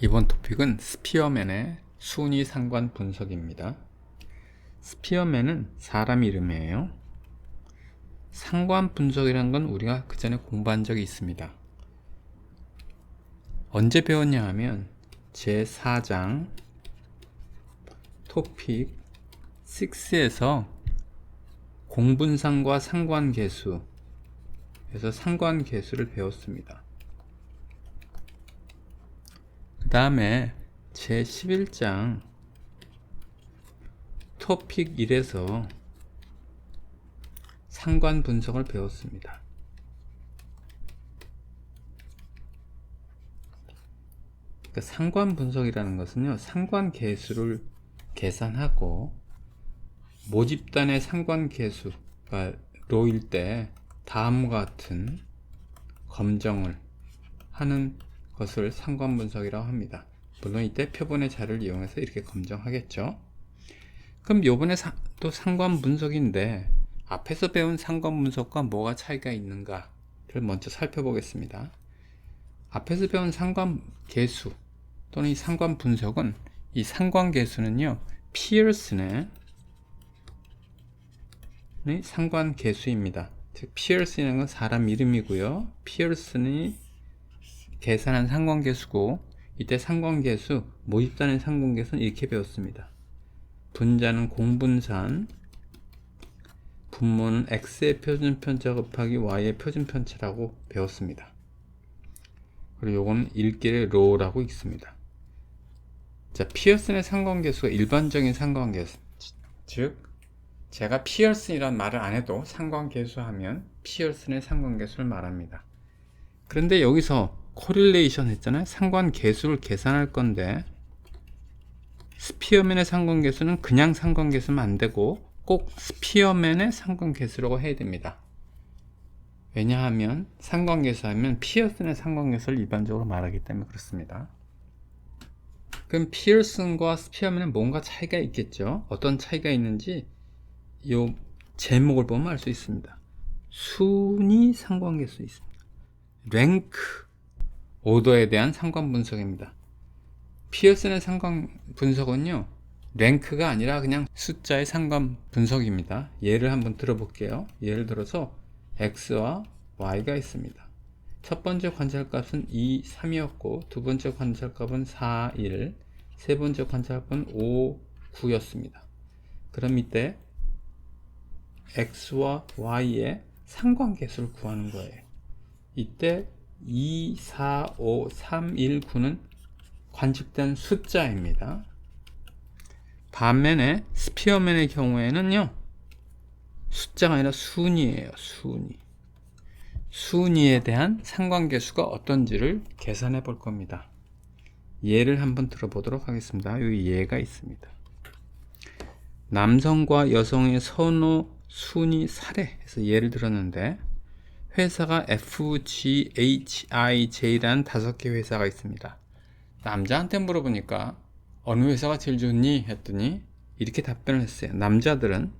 이번 토픽은 스피어맨의 순위 상관 분석입니다. 스피어맨은 사람 이름이에요. 상관 분석이라는 건 우리가 그 전에 공부한 적이 있습니다. 언제 배웠냐 하면 제4장 토픽 6에서 공분상과 상관계수 그래서 상관계수를 배웠습니다. 그 다음에 제11장 토픽 1에서 상관 분석을 배웠습니다. 그러니까 상관 분석이라는 것은요, 상관 계수를 계산하고 모집단의 상관 계수가 로일 때 다음과 같은 검정을 하는 것을 상관 분석이라고 합니다. 물론 이때 표본의 자료를 이용해서 이렇게 검정하겠죠. 그럼 요번에 또 상관 분석인데 앞에서 배운 상관 분석과 뭐가 차이가 있는가를 먼저 살펴보겠습니다. 앞에서 배운 상관 계수 또는 이 상관 분석은 이 상관 계수는요, 피어슨의 상관 계수입니다. 즉 피어슨이라는 건 사람 이름이고요. 피어슨이 계산한 상관계수고, 이때 상관계수, 모집단의 상관계수는 이렇게 배웠습니다. 분자는 공분산, 분모는 x의 표준편차 곱하기 y의 표준편차라고 배웠습니다. 그리고 요거는 읽기를 로우라고 읽습니다. 자, 피어슨의 상관계수가 일반적인 상관계수, 즉 제가 피어슨이란 말을 안 해도 상관계수 하면 피어슨의 상관계수를 말합니다. 그런데 여기서 코릴레이션 했잖아요. 상관계수를 계산할 건데 스피어맨의 상관계수는 그냥 상관계수면 안 되고 꼭 스피어맨의 상관계수라고 해야 됩니다. 왜냐하면 상관계수 하면 피어슨의 상관계수를 일반적으로 말하기 때문에 그렇습니다. 그럼 피어슨과 스피어맨은 뭔가 차이가 있겠죠. 어떤 차이가 있는지 이 제목을 보면 알 수 있습니다. 순위 상관계수 있습니다. 랭크 오더에 대한 상관 분석입니다. 피어슨의 상관 분석은요, 랭크가 아니라 그냥 숫자의 상관 분석입니다. 예를 한번 들어볼게요. 예를 들어서 x와 y가 있습니다. 첫 번째 관찰값은 2, 3이었고 두 번째 관찰값은 4, 1, 세 번째 관찰값은 5, 9였습니다. 그럼 이때 x와 y의 상관계수를 구하는 거예요. 이때 2, 4, 5, 3, 1, 9는 관측된 숫자입니다. 반면에 스피어맨의 경우에는요, 숫자가 아니라 순위예요. 순위에 대한 상관계수가 어떤지를 계산해 볼 겁니다. 예를 한번 들어보도록 하겠습니다. 여기 예가 있습니다. 남성과 여성의 선호 순위 사례에서 예를 들었는데 회사가 FGHIJ라는 5개 회사가 있습니다. 남자한테 물어보니까 어느 회사가 제일 좋니? 했더니 이렇게 답변을 했어요. 남자들은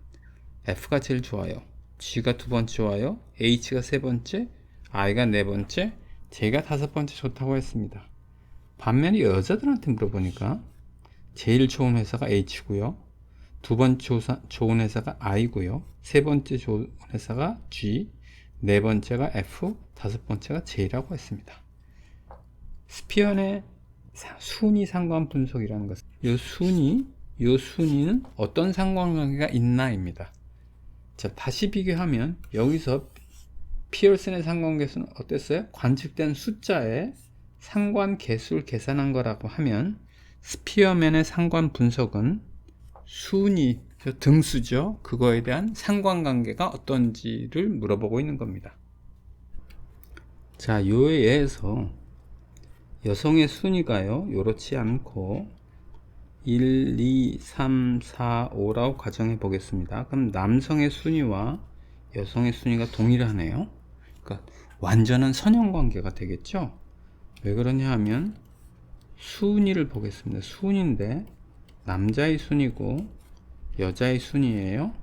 F가 제일 좋아요. G가 두 번째 좋아요. H가 세 번째, I가 네 번째, J가 다섯 번째 좋다고 했습니다. 반면에 여자들한테 물어보니까 제일 좋은 회사가 H고요. 두 번째 좋은 회사가 I고요. 세 번째 좋은 회사가 G, 네 번째가 F, 다섯 번째가 J라고 했습니다. 스피어의 순위 상관 분석이라는 것은 이 순위는 어떤 상관관계가 있나입니다. 자, 다시 비교하면 여기서 피어슨의 상관계수는 어땠어요? 관측된 숫자의 상관계수를 계산한 거라고 하면 스피어맨의 상관 분석은 순위, 등수죠. 그거에 대한 상관관계가 어떤지를 물어보고 있는 겁니다. 자, 요에 의해서 여성의 순위가요, 요렇지 않고 1, 2, 3, 4, 5라고 가정해 보겠습니다. 그럼 남성의 순위와 여성의 순위가 동일하네요. 그러니까 완전한 선형관계가 되겠죠. 왜 그러냐 하면 순위를 보겠습니다. 순위인데 남자의 순위고 여자의 순위예요.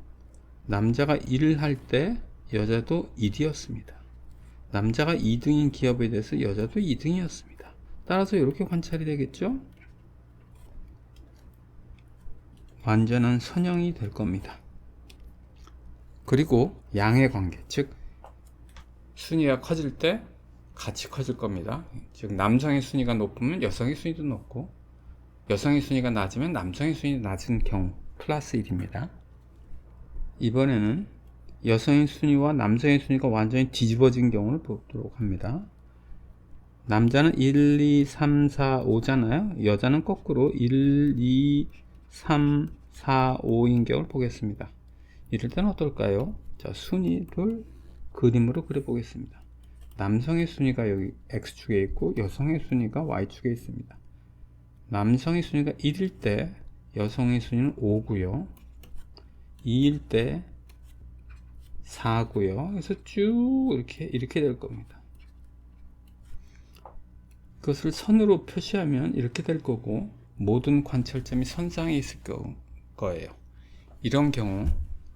남자가 1을 할 때 여자도 1이었습니다. 남자가 2등인 기업에 대해서 여자도 2등이었습니다. 따라서 이렇게 관찰이 되겠죠? 완전한 선형이 될 겁니다. 그리고 양의 관계, 즉 순위가 커질 때 같이 커질 겁니다. 즉 남성의 순위가 높으면 여성의 순위도 높고, 여성의 순위가 낮으면 남성의 순위가 낮은 경우 플러스 1입니다. 이번에는 여성의 순위와 남성의 순위가 완전히 뒤집어진 경우를 보도록 합니다. 남자는 1, 2, 3, 4, 5잖아요. 여자는 거꾸로 1, 2, 3, 4, 5인 경우를 보겠습니다. 이럴 때는 어떨까요? 자, 순위를 그림으로 그려 보겠습니다. 남성의 순위가 여기 X축에 있고 여성의 순위가 Y축에 있습니다. 남성의 순위가 1일 때 여성의 순위는 5고요. 2일 때 4고요. 그래서 쭉 이렇게 될 겁니다. 그것을 선으로 표시하면 이렇게 될 거고, 모든 관찰점이 선상에 있을 거예요. 이런 경우,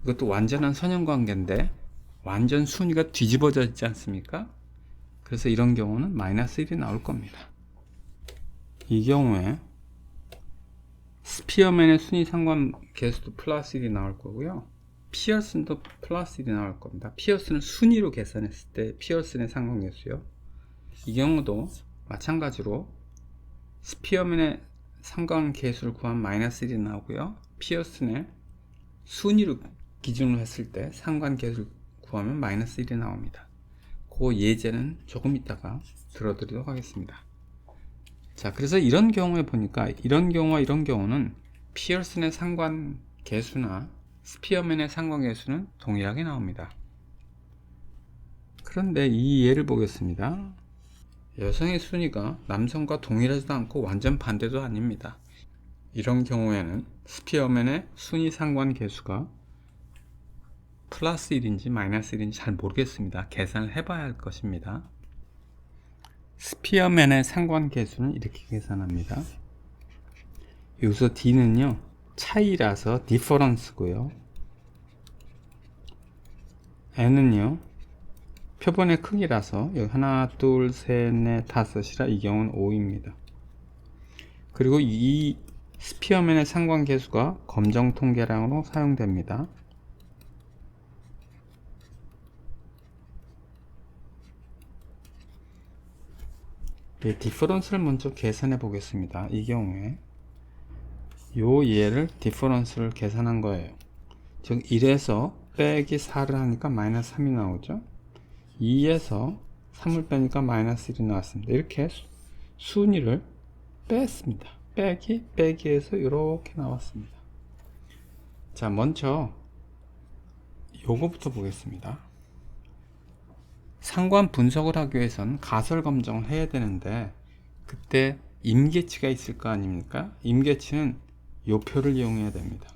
이것도 완전한 선형 관계인데 완전 순위가 뒤집어져 있지 않습니까? 그래서 이런 경우는 마이너스 1이 나올 겁니다. 이 경우에 스피어맨의 순위 상관 계수도 플러스 1이 나올 거고요. 피어슨도 플러스 1이 나올 겁니다. 피어슨은 순위로 계산했을 때 피어슨의 상관계수요. 이 경우도 마찬가지로 스피어맨의 상관계수를 구하면 마이너스 1이 나오고요. 피어슨의 순위로 기준으로 했을 때 상관계수를 구하면 마이너스 1이 나옵니다. 그 예제는 조금 이따가 들어드리도록 하겠습니다. 자, 그래서 이런 경우에 보니까 이런 경우와 이런 경우는 피어슨의 상관계수나 스피어맨의 상관계수는 동일하게 나옵니다. 그런데 이 예를 보겠습니다. 여성의 순위가 남성과 동일하지도 않고 완전 반대도 아닙니다. 이런 경우에는 스피어맨의 순위 상관계수가 플러스 1인지 마이너스 1인지 잘 모르겠습니다. 계산을 해봐야 할 것입니다. 스피어맨의 상관계수는 이렇게 계산합니다. 여기서 D는요 차이라서 디퍼런스고요, N은요 표본의 크기라서 여기 하나, 둘, 셋, 넷, 다섯이라 이 경우는 5입니다. 그리고 이 스피어맨의 상관계수가 검정 통계량으로 사용됩니다. 디퍼런스를 먼저 계산해 보겠습니다. 이 경우에 요 예를 디퍼런스를 계산한 거예요. 즉 1에서 빼기 4를 하니까 마이너스 3이 나오죠. 2에서 3을 빼니까 마이너스 1이 나왔습니다. 이렇게 순위를 뺐습니다. 빼기에서 이렇게 나왔습니다. 자, 먼저 요거부터 보겠습니다. 상관 분석을 하기 위해서는 가설 검정을 해야 되는데, 그때 임계치가 있을 거 아닙니까? 임계치는 요 표를 이용해야 됩니다.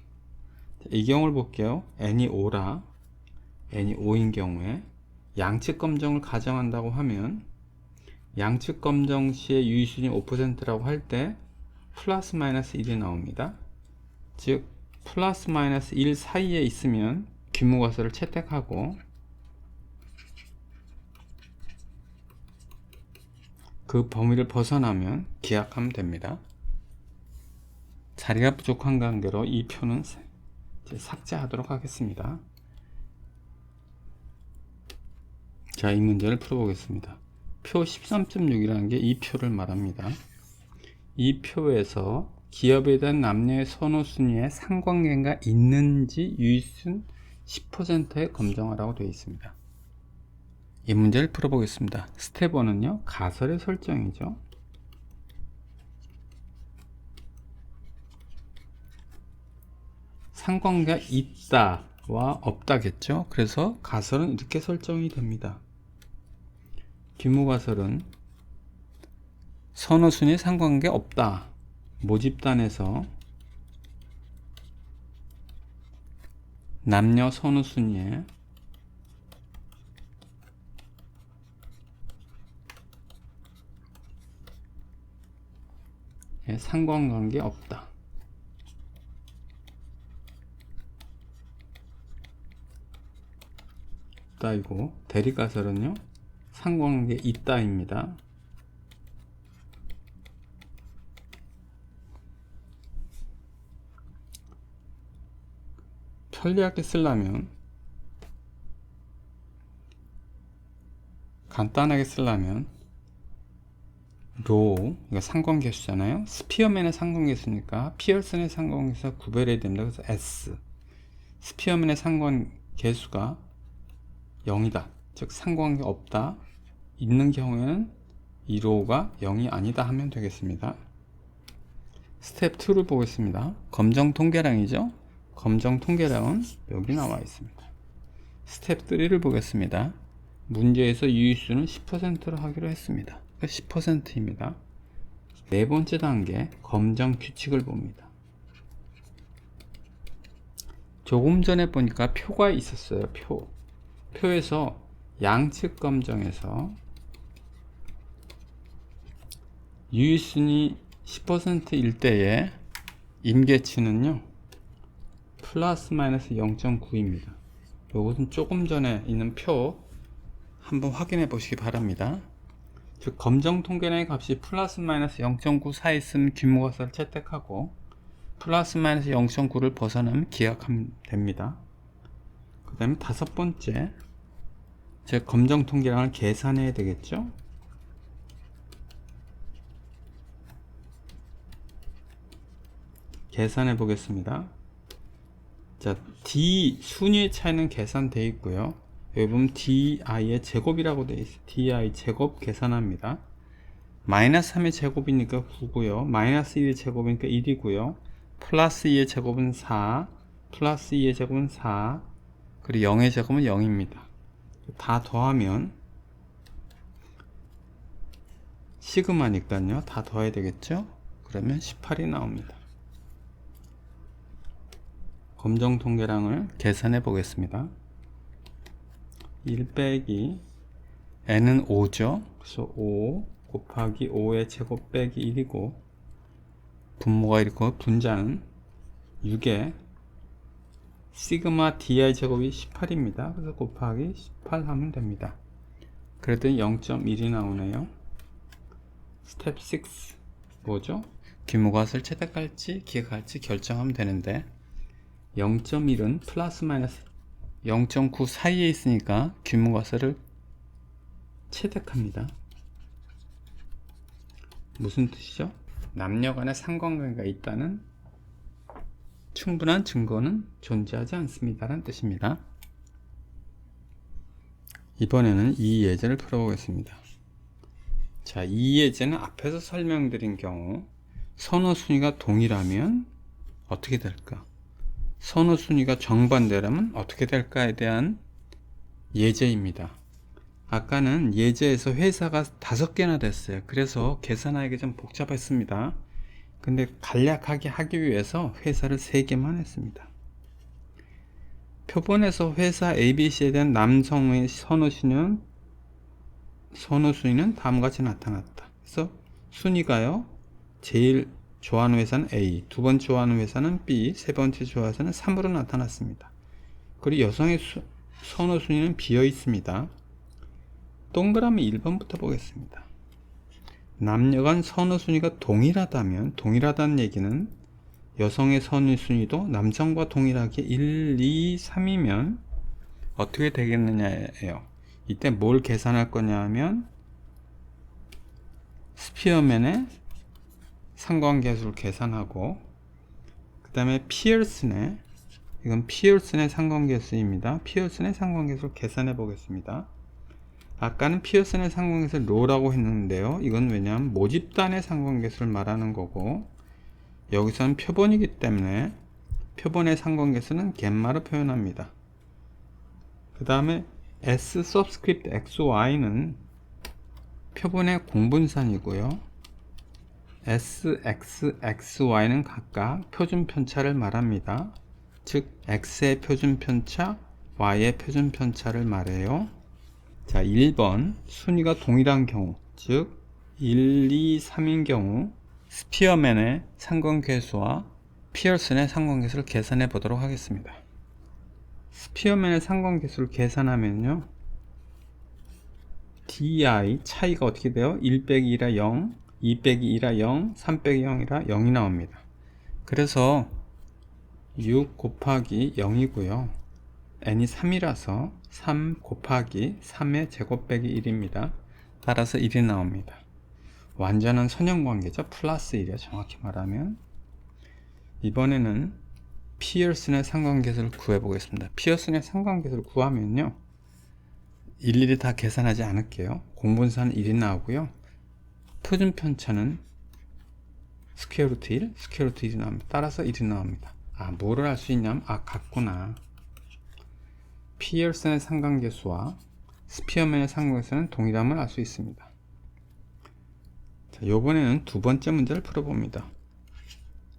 이 경우를 볼게요. n이 5라, n이 5인 경우에 양측 검정을 가정한다고 하면, 양측 검정 시의 유의순위 5%라고 할 때 플러스 마이너스 1이 나옵니다. 즉 플러스 마이너스 1 사이에 있으면 규모가설을 채택하고, 그 범위를 벗어나면 기약하면 됩니다. 자리가 부족한 관계로 이 표는 삭제하도록 하겠습니다. 자, 이 문제를 풀어보겠습니다. 표 13.6이라는 게 이 표를 말합니다. 이 표에서 기업에 대한 남녀의 선호순위에 상관관계가 있는지 유의순 10%에 검정하라고 되어 있습니다. 이 문제를 풀어보겠습니다. 스텝 1은요 가설의 설정이죠. 상관관계가 있다와 없다겠죠. 그래서 가설은 이렇게 설정이 됩니다. 규모가설은 선호순위 상관관계 없다. 모집단에서 남녀 선호순위에 상관관계 없다. 있다이고, 대립가설은요 상관관계 있다입니다. 편리하게 쓰려면, 간단하게 쓰려면 로, 이거 상관계수잖아요. 스피어맨의 상관계수니까 피어슨의 상관계수가 구별해야 됩니다. 그래서 S, 스피어맨의 상관계수가 0이다, 즉 상관계 없다, 있는 경우에는 이 로가 0이 아니다 하면 되겠습니다. 스텝 2를 보겠습니다. 검정 통계량이죠. 검정 통계량은 여기 나와 있습니다. 스텝 3를 보겠습니다. 문제에서 유의수는 10%로 하기로 했습니다. 10%입니다. 네 번째 단계 검정 규칙을 봅니다. 조금 전에 보니까 표가 있었어요. 표에서 양측 검정에서 유의순이 10%일 때의 임계치는요 플러스 마이너스 0.9입니다. 이것은 조금 전에 있는 표 한번 확인해 보시기 바랍니다. 즉 검정 통계량의 값이 플러스 마이너스 0.9 사이 있으면 귀모가사를 채택하고 플러스 마이너스 0.9를 벗어나면 기약하면 됩니다. 그 다음에 다섯 번째, 제 검정 통계량을 계산해야 되겠죠. 계산해 보겠습니다. 자, D 순위의 차이는 계산되어 있고요. 여기 보면 di의 제곱이라고 되어 있어요. di 제곱 계산합니다. 마이너스 3의 제곱이니까 9고요. 마이너스 1의 제곱이니까 1이고요. 플러스 2의 제곱은 4, 플러스 2의 제곱은 4, 그리고 0의 제곱은 0입니다. 다 더하면 시그마니까요. 다 더해야 되겠죠? 그러면 18이 나옵니다. 검정 통계량을 계산해 보겠습니다. 1 빼기 n은 5죠. 그래서 5 곱하기 5의 제곱 빼기 1이고 분모가 있고 분자는 6에 시그마 di 제곱이 18입니다. 그래서 곱하기 18 하면 됩니다. 그랬더니 0.1이 나오네요. 스텝 6 뭐죠? 귀모가를 채택할지 기획할지 결정하면 되는데 0.1은 플러스 마이너스 0.9 사이에 있으니까 귀모가설을 채택합니다. 무슨 뜻이죠? 남녀 간의 상관관계가 있다는 충분한 증거는 존재하지 않습니다 라는 뜻입니다. 이번에는 이 예제를 풀어보겠습니다. 자, 이 예제는 앞에서 설명드린 경우 선호순위가 동일하면 어떻게 될까? 선호순위가 정반대라면 어떻게 될까에 대한 예제입니다. 아까는 예제에서 회사가 5개나 됐어요. 그래서 계산하기가 좀 복잡했습니다. 근데 간략하게 하기 위해서 회사를 3개만 했습니다. 표본에서 회사 ABC에 대한 남성의 선호순위는 다음과 같이 나타났다. 그래서 순위가요, 제일 좋아하는 회사는 A, 두 번째 좋아하는 회사는 B, 세 번째 좋아하는 회사는 3으로 나타났습니다. 그리고 여성의 선호순위는 비어 있습니다. 동그라미 1번부터 보겠습니다. 남녀 간 선호순위가 동일하다면, 동일하다는 얘기는 여성의 선호순위도 남성과 동일하게 1, 2, 3이면 어떻게 되겠느냐예요. 이때 뭘 계산할 거냐 하면 스피어맨의 상관계수를 계산하고, 그 다음에 피어슨의, 이건 피어슨의 상관계수입니다. 피어슨의 상관계수를 계산해 보겠습니다. 아까는 피어슨의 상관계수를 로라고 했는데요, 이건 왜냐하면 모집단의 상관계수를 말하는 거고, 여기서는 표본이기 때문에 표본의 상관계수는 갬마로 표현합니다. 그 다음에 S 서브스크립트 XY는 표본의 공분산이고요, S, X, XY는 각각 표준 편차를 말합니다. 즉 X의 표준 편차, Y의 표준 편차를 말해요. 자, 1번 순위가 동일한 경우, 즉 1, 2, 3인 경우 스피어맨의 상관계수와 피어슨의 상관계수를 계산해 보도록 하겠습니다. 스피어맨의 상관계수를 계산하면요, DI 차이가 어떻게 돼요? 1 빼기 2라 0, 2 빼기 2라 0, 3 빼기 0이라 0이 나옵니다. 그래서 6 곱하기 0이고요. n이 3이라서 3 곱하기 3의 제곱 빼기 1입니다. 따라서 1이 나옵니다. 완전한 선형관계죠. 플러스 1이요. 정확히 말하면. 이번에는 피어슨의 상관계수를 구해 보겠습니다. 피어슨의 상관계수를 구하면요, 일일이 다 계산하지 않을게요. 공분사는 1이 나오고요. 표준 편차는 스퀘어 루트 1, 스퀘어 루트 1이 나옵니다. 따라서 1이 나옵니다. 뭐를 알 수 있냐면, 같구나. 피어슨의 상관계수와 스피어맨의 상관계수는 동일함을 알 수 있습니다. 자, 요번에는 두 번째 문제를 풀어봅니다.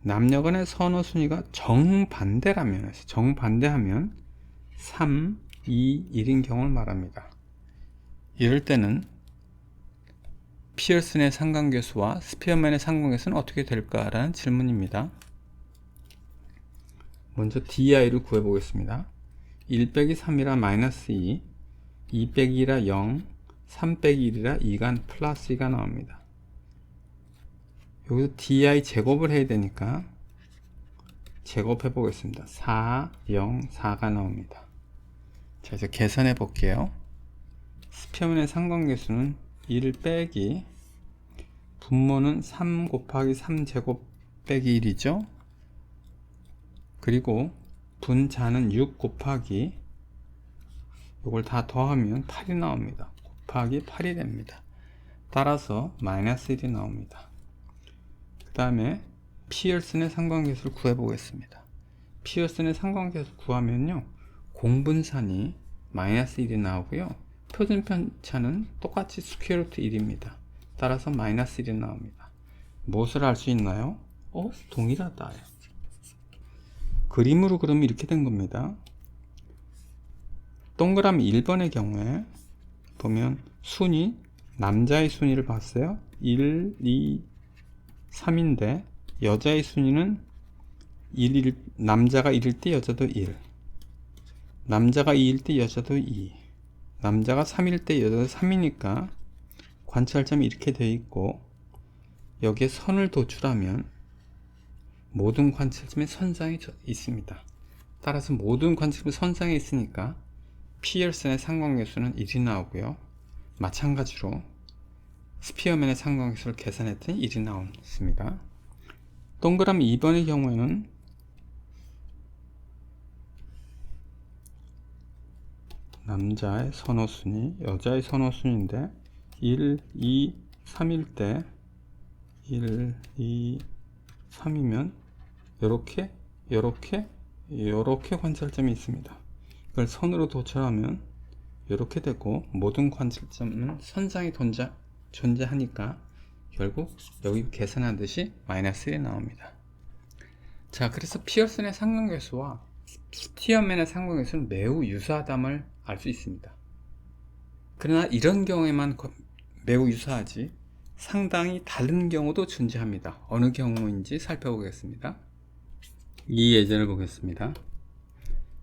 남녀간의 선호 순위가 정반대하면 3, 2, 1인 경우를 말합니다. 이럴 때는 피어슨의 상관계수와 스피어맨의 상관계수는 어떻게 될까라는 질문입니다. 먼저 di를 구해보겠습니다. 1 빼기 3이라 마이너스 2, 2 빼기 2라 0, 3 빼기 1이라 2가 플러스 2가 나옵니다. 여기서 di 제곱을 해야 되니까 제곱해 보겠습니다. 4, 0, 4가 나옵니다. 자, 이제 계산해 볼게요. 스피어맨의 상관계수는 1 빼기 분모는 3 곱하기 3 제곱 빼기 1이죠. 그리고 분자는 6 곱하기 이걸 다 더하면 8이 나옵니다. 곱하기 8이 됩니다. 따라서 마이너스 1이 나옵니다. 그 다음에 피어슨의 상관계수를 구해 보겠습니다. 피어슨의 상관계수 구하면요, 공분산이 마이너스 1이 나오고요, 표준 편차는 똑같이 스퀘어 루트 1입니다. 따라서 마이너스 1이 나옵니다. 무엇을 알 수 있나요? 동일하다. 그림으로 그러면 이렇게 된 겁니다. 동그라미 1번의 경우에 보면 순위, 남자의 순위를 봤어요. 1, 2, 3인데 여자의 순위는 남자가 1일 때 여자도 1, 남자가 2일 때 여자도 2, 남자가 3일 때 여자도 3이니까 관찰점이 이렇게 되어 있고, 여기에 선을 도출하면 모든 관찰점에 선상이 있습니다. 따라서 모든 관찰점에 선상에 있으니까 피어슨의 상관계수는 1이 나오고요. 마찬가지로 스피어맨의 상관계수를 계산했더니 1이 나왔습니다. 동그라미 2번의 경우에는 남자의 선호순위, 여자의 선호순위인데 1, 2, 3일 때 1, 2, 3이면 요렇게 관찰점이 있습니다. 이걸 선으로 도출하면 이렇게 되고, 모든 관찰점은 선상에 존재하니까 결국 여기 계산하듯이 마이너스 1이 나옵니다. 자, 그래서 피어슨의 상관계수와 스피어맨의 상관계수는 매우 유사하다를 알 수 있습니다. 그러나 이런 경우에만 매우 유사하지 상당히 다른 경우도 존재합니다. 어느 경우인지 살펴보겠습니다. 이 예제를 보겠습니다.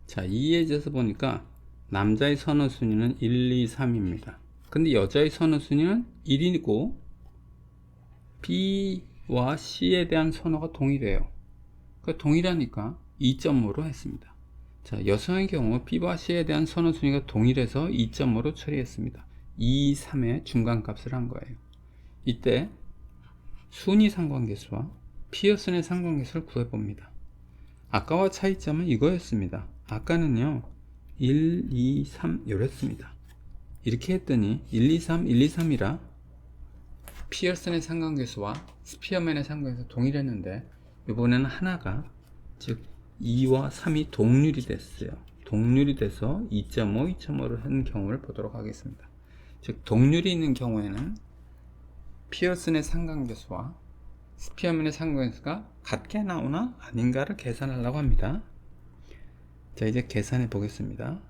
자, 이 예제에서 보니까 남자의 선호순위는 1, 2, 3입니다. 근데 여자의 선호순위는 1이고 B와 C에 대한 선호가 동일해요. 그러니까 동일하니까 2.5로 했습니다. 자, 여성의 경우 B와 C에 대한 선호순위가 동일해서 2.5로 처리했습니다. 2, 3의 중간값을 한 거예요. 이때 순위 상관계수와 피어슨의 상관계수를 구해봅니다. 아까와 차이점은 이거였습니다. 아까는요 1, 2, 3 이랬습니다. 이렇게 했더니 1, 2, 3, 1, 2, 3이라 피어슨의 상관계수와 스피어맨의 상관계수 동일했는데, 이번에는 하나가, 즉 2와 3이 동률이 됐어요. 동률이 돼서 2.5, 2.5를 한 경우를 보도록 하겠습니다. 즉 동률이 있는 경우에는 피어슨의 상관계수와 스피어맨의 상관계수가 같게 나오나 아닌가를 계산하려고 합니다. 자, 이제 계산해 보겠습니다.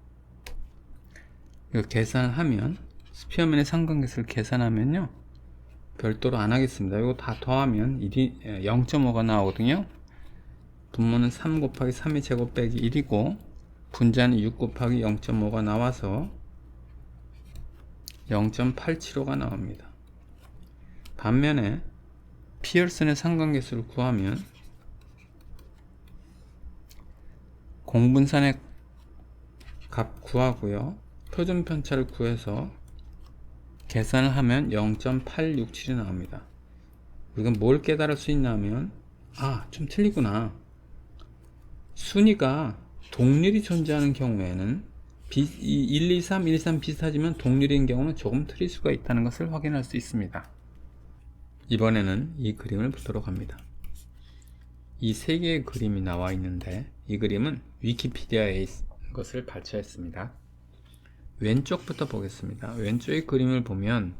이거 계산하면, 스피어맨의 상관계수를 계산하면요, 별도로 안 하겠습니다. 이거 다 더하면 0.5가 나오거든요. 분모는 3 곱하기 3의 제곱 빼기 1이고 분자는 6 곱하기 0.5가 나와서 0.875가 나옵니다. 반면에 피어슨의 상관계수를 구하면 공분산의 값 구하고요. 표준 편차를 구해서 계산을 하면 0.867이 나옵니다. 우리가 뭘 깨달을 수 있냐면 좀 틀리구나. 순위가 동률이 존재하는 경우에는 1, 2, 3, 1, 2, 3 비슷하지만 동률인 경우는 조금 틀릴 수가 있다는 것을 확인할 수 있습니다. 이번에는 이 그림을 보도록 합니다. 이 세 개의 그림이 나와 있는데 이 그림은 위키피디아에 있는 것을 발췌했습니다. 왼쪽부터 보겠습니다. 왼쪽의 그림을 보면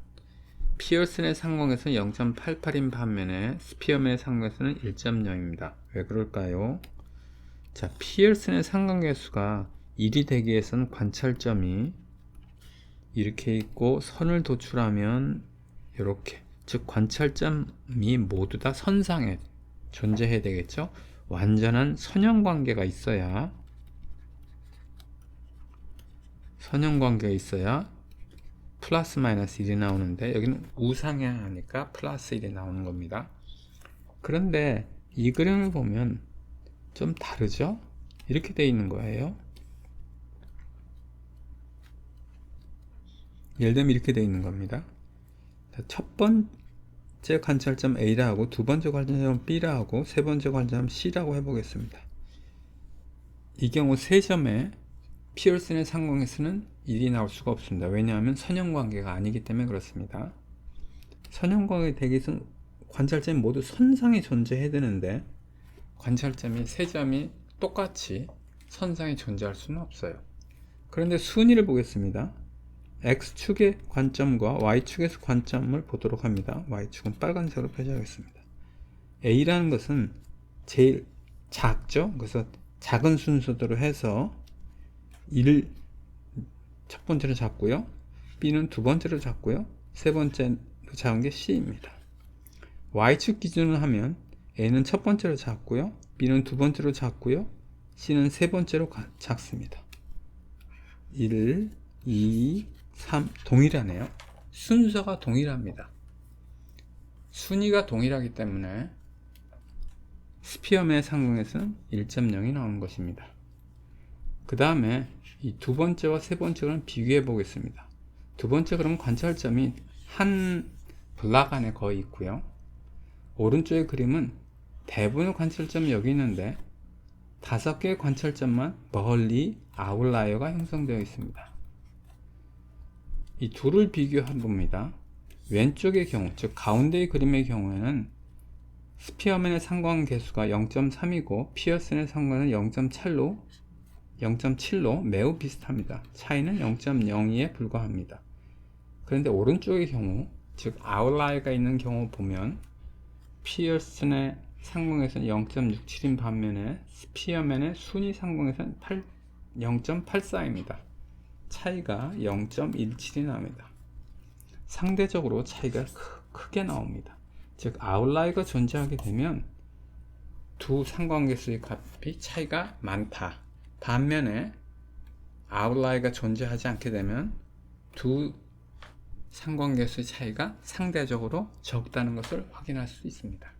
피어슨의 상공에서는 0.88인 반면에 스피어맨의 상공에서는 1.0입니다. 왜 그럴까요? 자, 피어슨의 상관계수가 1이 되기 위해서는 관찰점이 이렇게 있고 선을 도출하면 이렇게, 즉 관찰점이 모두 다 선상에 존재해야 되겠죠. 완전한 선형관계가 있어야 플러스 마이너스 1이 나오는데 여기는 우상향하니까 플러스 1이 나오는 겁니다. 그런데 이 그림을 보면 좀 다르죠? 이렇게 되어 있는 거예요. 예를 들면 이렇게 되어 있는 겁니다. 첫 번째 관찰점 A라 하고 두 번째 관찰점 B라 하고 세 번째 관찰점 C라고 해보겠습니다. 이 경우 세 점에 피어슨의 상공에서는 1이 나올 수가 없습니다. 왜냐하면 선형관계가 아니기 때문에 그렇습니다. 선형관계 되기 위해서는 관찰점이 모두 선상에 존재해야 되는데 관찰점이 세 점이 똑같이 선상에 존재할 수는 없어요. 그런데 순위를 보겠습니다. X축의 관점과 Y축에서 관점을 보도록 합니다. Y축은 빨간색으로 표시하겠습니다. A라는 것은 제일 작죠. 그래서 작은 순서대로 해서 1을 첫 번째로 잡고요. B는 두 번째로 잡고요. 세 번째로 잡은 게 C입니다. Y축 기준으로 하면 A는 첫 번째로 잡고요. B는 두 번째로 잡고요. C는 세 번째로 잡습니다. 1, 2, 3 동일하네요. 순서가 동일합니다. 순위가 동일하기 때문에 스피어맨의 상공에서는 1.0이 나오는 것입니다. 그 다음에 이 두 번째와 세 번째를 비교해 보겠습니다. 두 번째 그럼 관찰점이 한 블락 안에 거의 있고요. 오른쪽의 그림은 대부분의 관찰점이 여기 있는데 5개의 관찰점만 멀리 아웃라이어가 형성되어 있습니다. 이 둘을 비교해 봅니다. 왼쪽의 경우, 즉 가운데의 그림의 경우에는 스피어맨의 상관 개수가 0.3이고 피어슨의 상관은 0.7로 매우 비슷합니다. 차이는 0.02에 불과합니다. 그런데 오른쪽의 경우, 즉 아웃라이어가 있는 경우 보면 피어슨의 상공에서는 0.67인 반면에 스피어맨의 순위 상공에서는 0.84입니다. 차이가 0.17이 나옵니다. 상대적으로 차이가 크게 나옵니다. 즉 아웃라이어가 존재하게 되면 두 상관계수의 값이 차이가 많다. 반면에 아웃라이어가 존재하지 않게 되면 두 상관계수의 차이가 상대적으로 적다는 것을 확인할 수 있습니다.